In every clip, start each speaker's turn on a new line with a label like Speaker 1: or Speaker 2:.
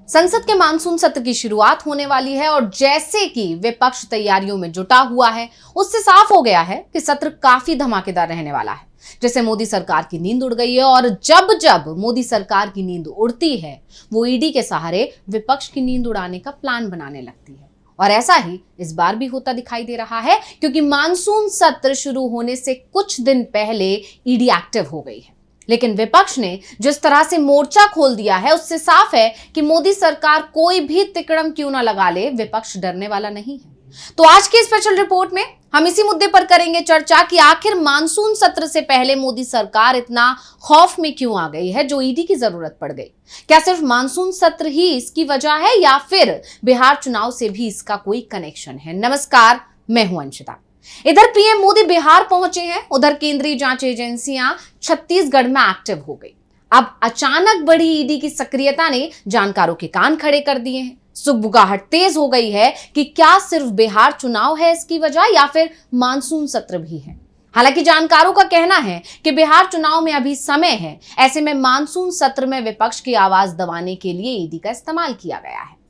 Speaker 1: संसद के मानसून सत्र की शुरुआत होने वाली है और जैसे कि विपक्ष तैयारियों में जुटा हुआ है, उससे साफ हो गया है कि सत्र काफी धमाकेदार रहने वाला है। जैसे मोदी सरकार की नींद उड़ गई है और जब जब मोदी सरकार की नींद उड़ती है, वो ईडी के सहारे विपक्ष की नींद उड़ाने का प्लान बनाने लगती है। और ऐसा ही इस बार भी होता दिखाई दे रहा है, क्योंकि मानसून सत्र शुरू होने से कुछ दिन पहले ईडी एक्टिव हो गई है। लेकिन विपक्ष ने जिस तरह से मोर्चा खोल दिया है, उससे साफ है कि मोदी सरकार कोई भी तिकड़म क्यों ना लगा ले, विपक्ष डरने वाला नहीं है। तो आज की स्पेशल रिपोर्ट में हम इसी मुद्दे पर करेंगे चर्चा कि आखिर मानसून सत्र से पहले मोदी सरकार इतना खौफ में क्यों आ गई है, जो ईडी की जरूरत पड़ गई। क्या सिर्फ मानसून सत्र ही इसकी वजह है या फिर बिहार चुनाव से भी इसका कोई कनेक्शन है? नमस्कार, मैं हूं अंशिता। इधर पीएम मोदी बिहार पहुंचे हैं, उधर केंद्रीय जांच एजेंसियां छत्तीसगढ़ में एक्टिव हो गई। अब अचानक बढ़ी ईडी की सक्रियता ने जानकारों के कान खड़े कर दिए हैं। सुगबुगाहट तेज हो गई है कि क्या सिर्फ बिहार चुनाव है इसकी वजह या फिर मानसून सत्र भी है। हालांकि जानकारों का कहना है कि बिहार चुनाव में अभी समय है, ऐसे में मानसून सत्र में विपक्ष की आवाज दबाने के लिए ईडी का इस्तेमाल किया गया है।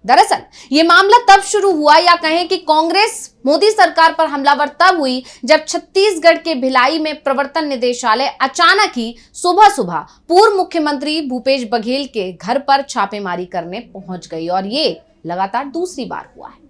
Speaker 1: दरअसल ये मामला तब शुरू हुआ, या कहें कि कांग्रेस मोदी सरकार पर हमलावर तब हुई जब छत्तीसगढ़ के भिलाई में प्रवर्तन निदेशालय अचानक ही सुबह सुबह पूर्व मुख्यमंत्री भूपेश बघेल के घर पर छापेमारी करने पहुंच गई। और ये लगातार दूसरी बार हुआ है।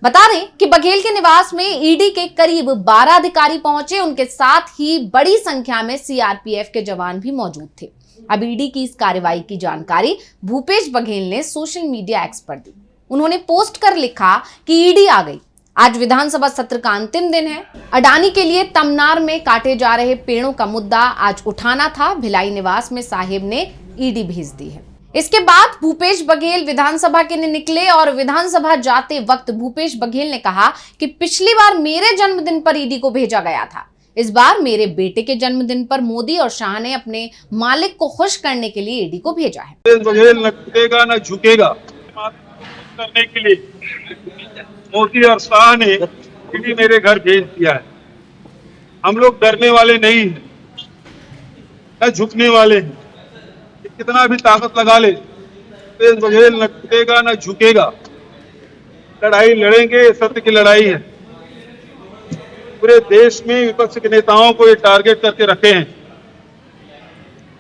Speaker 1: बता दें कि बघेल के निवास में ईडी के करीब 12 अधिकारी पहुंचे, उनके साथ ही बड़ी संख्या में सीआरपीएफ के जवान भी मौजूद थे। अब ईडी की इस कार्रवाई की जानकारी भूपेश बघेल ने सोशल मीडिया एक्स पर दी। उन्होंने पोस्ट कर लिखा कि ईडी आ गई। आज विधानसभा सत्र का अंतिम दिन है। अडानी के लिए तमनार में काटे जा रहे पेड़ों का मुद्दा आज उठाना था। भिलाई निवास में साहिब ने ईडी भेज दी है। इसके बाद भूपेश बघेल विधानसभा के लिए निकले और विधानसभा जाते वक्त भूपेश बघेल ने कहा कि पिछली बार मेरे जन्मदिन पर ईडी को भेजा गया था, इस बार मेरे बेटे के जन्मदिन पर मोदी और शाह ने अपने मालिक को खुश करने के लिए ईडी को भेजा है।
Speaker 2: बघेल न टूटेगा न झुकेगा करने के लिए मोदी और शाह ने ईडी मेरे घर भेज दिया है। हम लोग डरने वाले नहीं हैं, न झुकने वाले हैं। कितना भी ताकत लगा ले, बघेल न टूटेगा न झुकेगा। लड़ाई लड़ेंगे, सत्य की लड़ाई है। पूरे देश में विपक्ष के नेताओं को ये टारगेट करके रखे हैं,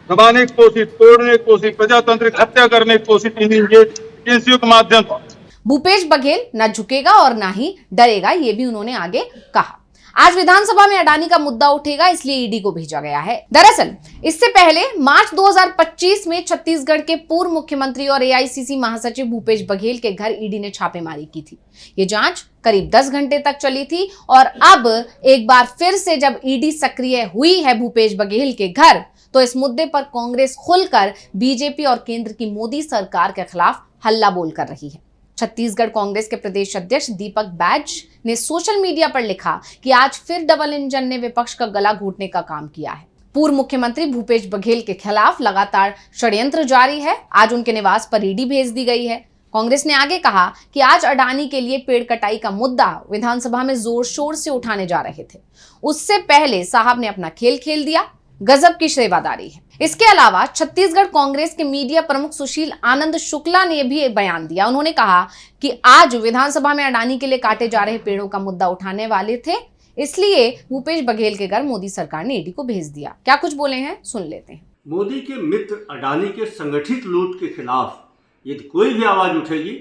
Speaker 2: दबाने की कोशिश, तोड़ने की कोशिश, प्रजातंत्र की हत्या करने की कोशिश इन एजेंसियों के माध्यम से।
Speaker 1: भूपेश बघेल न झुकेगा और ना ही डरेगा, ये भी उन्होंने आगे कहा। आज विधानसभा में अडानी का मुद्दा उठेगा, इसलिए ईडी को भेजा गया है। दरअसल इससे पहले मार्च 2025 में छत्तीसगढ़ के पूर्व मुख्यमंत्री और एआईसीसी महासचिव भूपेश बघेल के घर ईडी ने छापेमारी की थी। ये जांच करीब 10 घंटे तक चली थी और अब एक बार फिर से जब ईडी सक्रिय हुई है भूपेश बघेल के घर, तो इस मुद्दे पर कांग्रेस खुलकर बीजेपी और केंद्र की मोदी सरकार के खिलाफ हल्ला बोल कर रही है। छत्तीसगढ़ कांग्रेस के प्रदेश अध्यक्ष दीपक बैज ने सोशल मीडिया पर लिखा कि आज फिर डबल इंजन ने विपक्ष का गला घोटने का काम किया है। पूर्व मुख्यमंत्री भूपेश बघेल के खिलाफ लगातार षड्यंत्र जारी है। आज उनके निवास पर ईडी भेज दी गई है। कांग्रेस ने आगे कहा कि आज अडानी के लिए पेड़ कटाई का मुद्दा विधानसभा में जोर शोर से उठाने जा रहे थे, उससे पहले साहब ने अपना खेल खेल दिया। गजब की सेवादारी है। इसके अलावा छत्तीसगढ़ कांग्रेस के मीडिया प्रमुख सुशील आनंद शुक्ला ने भी एक बयान दिया। उन्होंने कहा कि आज विधानसभा में अडानी के लिए काटे जा रहे पेड़ों का मुद्दा उठाने वाले थे, इसलिए भूपेश बघेल के घर मोदी सरकार ने ईडी को भेज दिया। क्या कुछ बोले हैं, सुन लेते हैं।
Speaker 3: मोदी के मित्र अडानी के संगठित लूट के खिलाफ यदि कोई भी आवाज उठेगी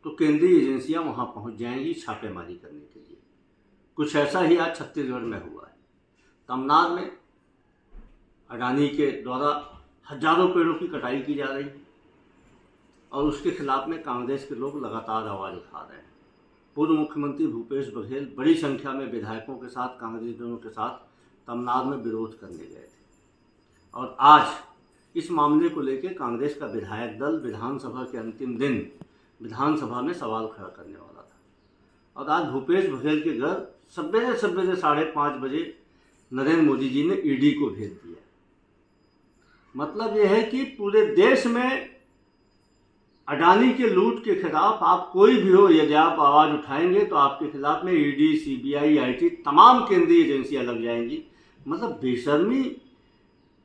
Speaker 3: तो केंद्रीय एजेंसियां वहां पहुंच जाएंगी छापेमारी करने के लिए। कुछ ऐसा ही आज छत्तीसगढ़ में हुआ है। तमनार में अडानी के द्वारा हजारों पेड़ों की कटाई की जा रही है और उसके खिलाफ में कांग्रेस के लोग लगातार आवाज़ उठा रहे हैं। पूर्व मुख्यमंत्री भूपेश बघेल बड़ी संख्या में विधायकों के साथ, कांग्रेसियों के साथ तमनार में विरोध करने गए थे और आज इस मामले को लेकर कांग्रेस का विधायक दल विधानसभा के अंतिम दिन विधानसभा में सवाल खड़ा करने वाला था। और आज भूपेश बघेल के घर सवेरे 5:30 बजे नरेंद्र मोदी जी ने ईडी को भेज दिया। मतलब यह है कि पूरे देश में अडानी के लूट के खिलाफ आप कोई भी हो, यदि आप आवाज़ उठाएंगे तो आपके खिलाफ में ईडी, सीबीआई, आईटी तमाम केंद्रीय एजेंसियां लग जाएंगी। मतलब बेशर्मी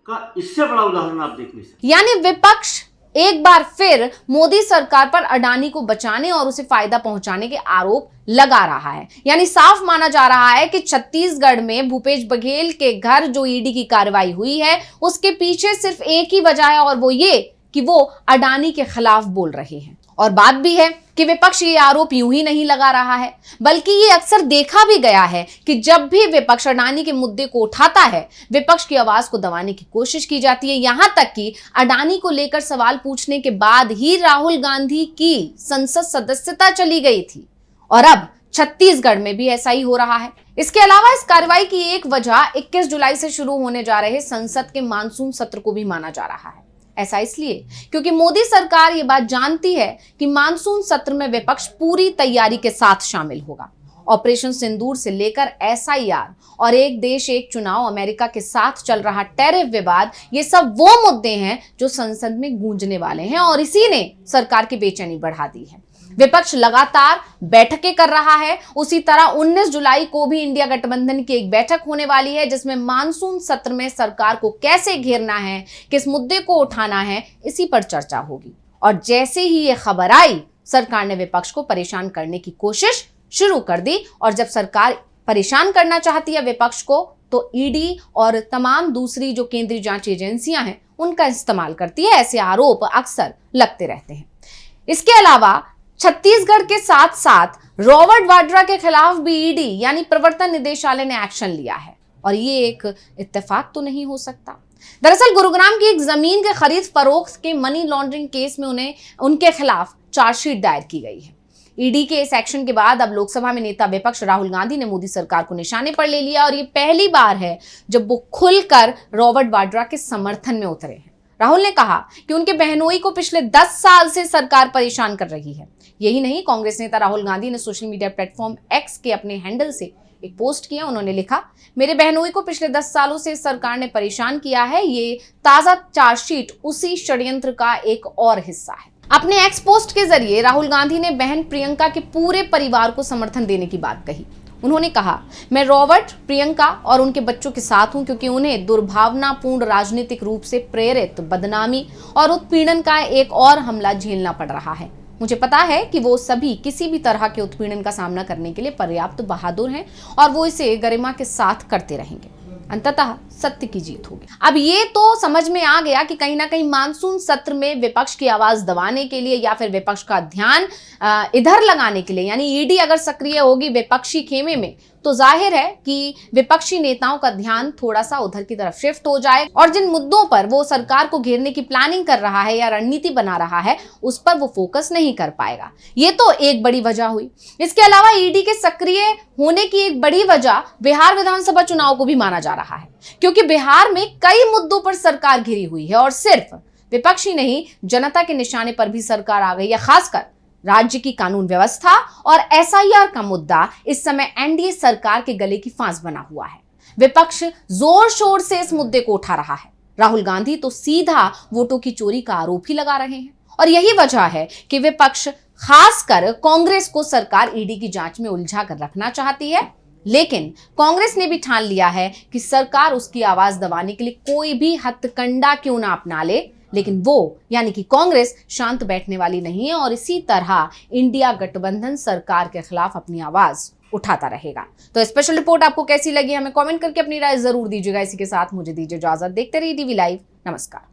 Speaker 3: का इससे बड़ा उदाहरण आप देख नहीं सकते।
Speaker 1: यानी विपक्ष एक बार फिर मोदी सरकार पर अडानी को बचाने और उसे फायदा पहुंचाने के आरोप लगा रहा है। यानी साफ माना जा रहा है कि छत्तीसगढ़ में भूपेश बघेल के घर जो ईडी की कार्रवाई हुई है उसके पीछे सिर्फ एक ही वजह है और वो ये कि वो अडानी के खिलाफ बोल रहे हैं। और बात भी है कि विपक्ष ये आरोप यूं ही नहीं लगा रहा है, बल्कि ये अक्सर देखा भी गया है कि जब भी विपक्ष अडानी के मुद्दे को उठाता है, विपक्ष की आवाज को दबाने की कोशिश की जाती है। यहां तक कि अडानी को लेकर सवाल पूछने के बाद ही राहुल गांधी की संसद सदस्यता चली गई थी और अब छत्तीसगढ़ में भी ऐसा ही हो रहा है। इसके अलावा इस कार्रवाई की एक वजह 21 जुलाई से शुरू होने जा रहे संसद के मानसून सत्र को भी माना जा रहा है। ऐसा इसलिए क्योंकि मोदी सरकार ये बात जानती है कि मानसून सत्र में विपक्ष पूरी तैयारी के साथ शामिल होगा। ऑपरेशन सिंदूर से लेकर एसआईआर और एक देश एक चुनाव, अमेरिका के साथ चल रहा टैरिफ विवाद, ये सब वो मुद्दे हैं जो संसद में गूंजने वाले हैं और इसी ने सरकार की बेचैनी बढ़ा दी है। विपक्ष लगातार बैठकें कर रहा है। उसी तरह 19 जुलाई को भी इंडिया गठबंधन की एक बैठक होने वाली है जिसमें मानसून सत्र में सरकार को कैसे घेरना है, किस मुद्दे को उठाना है, इसी पर चर्चा होगी। और जैसे ही ये खबर आई, सरकार ने विपक्ष को परेशान करने की कोशिश शुरू कर दी और जब सरकार परेशान करना चाहती है विपक्ष को तो ईडी और तमाम दूसरी जो केंद्रीय जांच एजेंसियां हैं उनका इस्तेमाल करती है। ऐसे आरोप अक्सर लगते रहते हैं। इसके अलावा छत्तीसगढ़ के साथ साथ रॉबर्ट वाड्रा के खिलाफ भी ईडी यानी प्रवर्तन निदेशालय ने एक्शन लिया है और ये एक इत्तेफाक तो नहीं हो सकता। दरअसल गुरुग्राम की एक जमीन के खरीद फरोख्त के मनी लॉन्ड्रिंग केस में उनके खिलाफ चार्जशीट दायर की गई है। ईडी के इस एक्शन के बाद अब लोकसभा में नेता विपक्ष राहुल गांधी ने मोदी सरकार को निशाने पर ले लिया और ये पहली बार है जब वो खुलकर रॉबर्ट वाड्रा के समर्थन में उतरे हैं। राहुल ने कहा कि उनके बहनोई को पिछले 10 साल से सरकार परेशान कर रही है। यही नहीं, कांग्रेस नेता राहुल गांधी ने सोशल मीडिया प्लेटफॉर्म एक्स के अपने हैंडल से एक पोस्ट किया। उन्होंने लिखा, मेरे बहनोई को पिछले 10 सालों से सरकार ने परेशान किया है। ये ताजा चार्जशीट उसी षड्यंत्र का एक और हिस्सा है। अपने एक्स पोस्ट के जरिए राहुल गांधी ने बहन प्रियंका के पूरे परिवार को समर्थन देने की बात कही। उन्होंने कहा, मैं रॉबर्ट, प्रियंका और उनके बच्चों के साथ हूं क्योंकि उन्हें दुर्भावनापूर्ण राजनीतिक रूप से प्रेरित बदनामी और उत्पीड़न का एक और हमला झेलना पड़ रहा है। मुझे पता है कि वो सभी किसी भी तरह के उत्पीड़न का सामना करने के लिए पर्याप्त बहादुर हैं और वो इसे गरिमा के साथ करते रहेंगे। अंततः सत्य की जीत होगी। अब ये तो समझ में आ गया कि कहीं ना कहीं मानसून सत्र में विपक्ष की आवाज दबाने के लिए या फिर विपक्ष का ध्यान इधर लगाने के लिए, यानी ईडी अगर सक्रिय होगी विपक्षी खेमे में तो जाहिर है कि विपक्षी नेताओं का ध्यान थोड़ा सा उधर की तरफ शिफ्ट हो जाए और जिन मुद्दों पर वो सरकार को घेरने की प्लानिंग कर रहा है या रणनीति बना रहा है उस पर वो फोकस नहीं कर पाएगा। ये तो एक बड़ी वजह हुई। इसके अलावा ईडी के सक्रिय होने की एक बड़ी वजह बिहार विधानसभा चुनाव को भी माना जा रहा है क्योंकि बिहार में कई मुद्दों पर सरकार घिरी हुई है और सिर्फ विपक्षी नहीं, जनता के निशाने पर भी सरकार आ गई है। खासकर राज्य की कानून व्यवस्था और एसआईआर का मुद्दा इस समय एनडीए सरकार के गले की फांस बना हुआ है। विपक्ष जोर शोर से इस मुद्दे को उठा रहा है। राहुल गांधी तो सीधा वोटों की चोरी का आरोप ही लगा रहे हैं और यही वजह है कि विपक्ष, खासकर कांग्रेस को सरकार ईडी की जांच में उलझा कर रखना चाहती है। लेकिन कांग्रेस ने भी ठान लिया है कि सरकार उसकी आवाज दबाने के लिए कोई भी हथकंडा क्यों ना अपना ले, लेकिन वो यानी कि कांग्रेस शांत बैठने वाली नहीं है और इसी तरह इंडिया गठबंधन सरकार के खिलाफ अपनी आवाज उठाता रहेगा। तो स्पेशल रिपोर्ट आपको कैसी लगी हमें कमेंट करके अपनी राय जरूर दीजिएगा। इसी के साथ मुझे दीजिए इजाजत। देखते रहिए टीवी लाइव। नमस्कार।